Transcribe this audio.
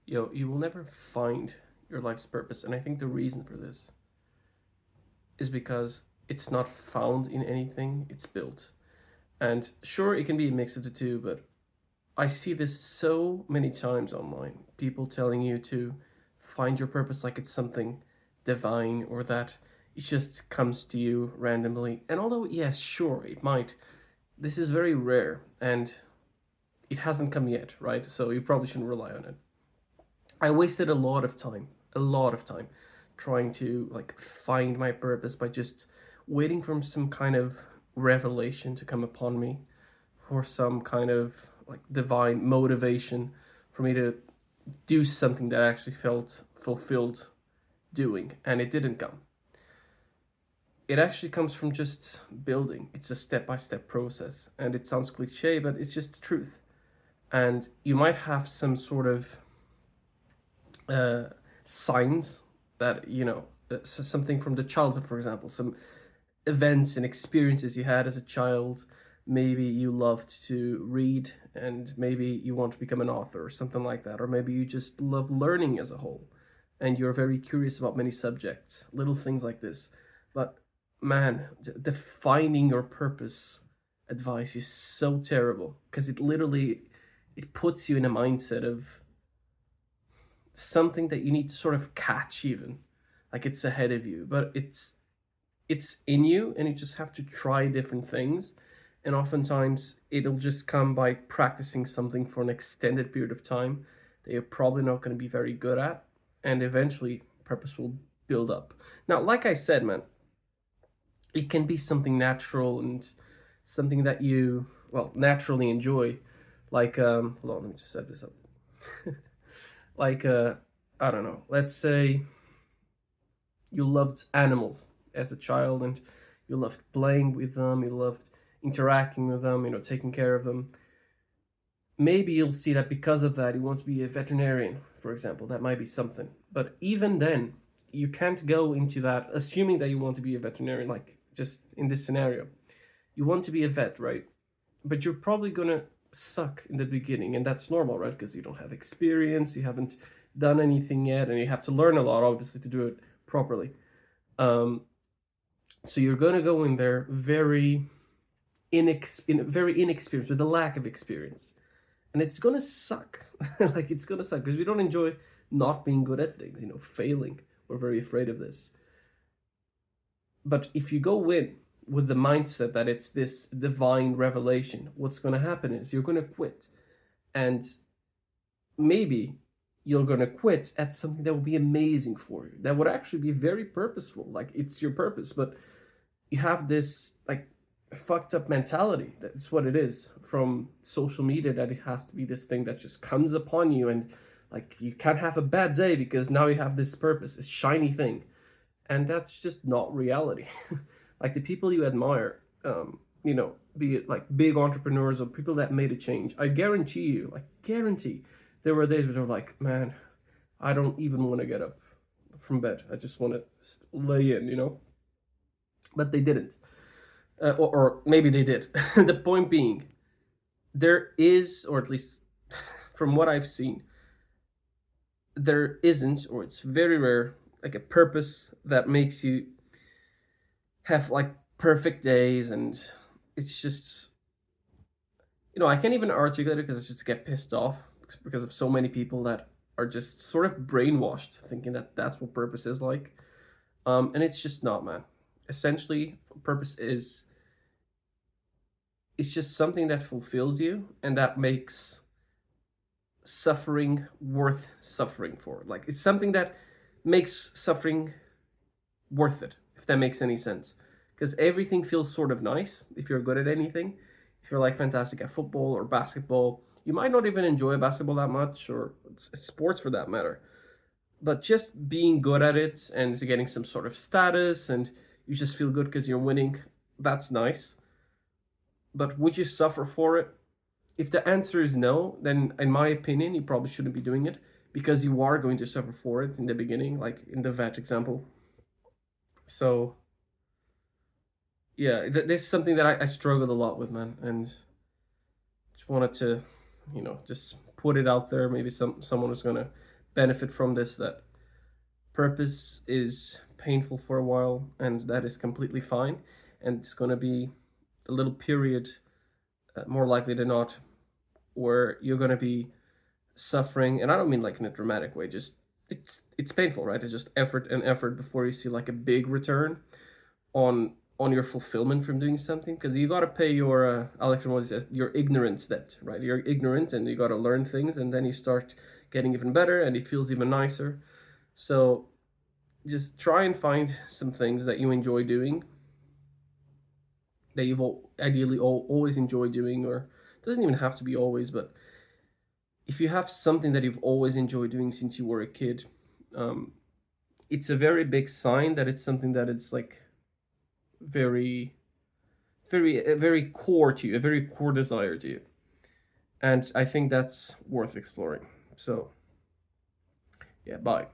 You will never find your life's purpose. And I think the reason for this is because it's not found in anything, it's built. And sure, it can be a mix of the two, but I see this so many times online. People telling you to find your purpose like it's something divine or that it just comes to you randomly. And although, yes, sure, it might, this is very rare and it hasn't come yet, right? So you probably shouldn't rely on it. I wasted a lot of time trying to like find my purpose by just waiting for some kind of revelation to come upon me, for some kind of like divine motivation for me to do something that I actually felt fulfilled doing, and it didn't come. It actually comes from just building. It's a step-by-step process, and it sounds cliche, but it's just the truth. And you might have some sort of uh, signs that something from the childhood, for example, some events and experiences you had as a child. Maybe you loved to read and maybe you want to become an author or something like that. Or maybe you just love learning as a whole and you're very curious about many subjects, little things like this. But man, defining your purpose advice is so terrible because it puts you in a mindset of something that you need to sort of catch, even like it's ahead of you, but it's in you and you just have to try different things. And oftentimes it'll just come by practicing something for an extended period of time that you're probably not going to be very good at, and eventually purpose will build up. Now, like I said, man, it can be something natural and something that you, well, naturally enjoy. Like hold on, let me just set this up. Like I don't know, let's say you loved animals as a child and you loved playing with them, you loved interacting with them, taking care of them. Maybe you'll see that because of that you want to be a veterinarian, for example. That might be something. But even then, you can't go into that assuming that you want to be a veterinarian, like just in this scenario. You want to be a vet, right? But you're probably gonna suck in the beginning, and that's normal, right? Because you don't have experience, you haven't done anything yet, and you have to learn a lot, obviously, to do it properly. Um, so you're gonna go in there very inexperienced, with a lack of experience, and it's gonna suck. Like it's gonna suck because we don't enjoy not being good at things. Failing. We're very afraid of this. But if you go in with the mindset that it's this divine revelation, what's gonna happen is you're gonna quit, and maybe you're gonna quit at something that will be amazing for you. That would actually be very purposeful. Like it's your purpose, but you have this like fucked up mentality. That's what it is from social media, that it has to be this thing that just comes upon you, and like you can't have a bad day because now you have this purpose, this shiny thing. And that's just not reality. Like the people you admire, be it like big entrepreneurs or people that made a change, I guarantee you, like guarantee, there were days where they're like, man, I don't even want to get up from bed. I just want to lay in. But they didn't. Or maybe they did. The point being, there is, or at least from what I've seen, there isn't, or it's very rare, like a purpose that makes you have like perfect days. And it's just, I can't even articulate it because I just get pissed off because of so many people that are just sort of brainwashed thinking that that's what purpose is like. And it's just not, man. Essentially, purpose is, it's just something that fulfills you and that makes suffering worth suffering for. Like it's something that makes suffering worth it, if that makes any sense. Because everything feels sort of nice if you're good at anything. If you're like fantastic at football or basketball, you might not even enjoy basketball that much, or sports for that matter. But just being good at it and getting some sort of status, and you just feel good because you're winning, that's nice. But would you suffer for it? If the answer is no, then in my opinion, you probably shouldn't be doing it, because you are going to suffer for it in the beginning, like in the vet example. So yeah, this is something that I struggled a lot with, man, and just wanted to, just put it out there. Maybe someone is gonna benefit from this, that purpose is painful for a while, and that is completely fine. And it's going to be a little period, more likely than not, where you're going to be suffering. And I don't mean like in a dramatic way, just it's painful, right? It's just effort and effort before you see like a big return on your fulfillment from doing something, because you got to pay your Alex Ramosi says your ignorance debt, right? You're ignorant and you got to learn things, and then you start getting even better and it feels even nicer. So just try and find some things that you enjoy doing, that you've ideally always enjoyed doing, or it doesn't even have to be always, but if you have something that you've always enjoyed doing since you were a kid, it's a very big sign that it's something that it's like very, very core to you, a very core desire to you. And I think that's worth exploring. So, yeah, bye.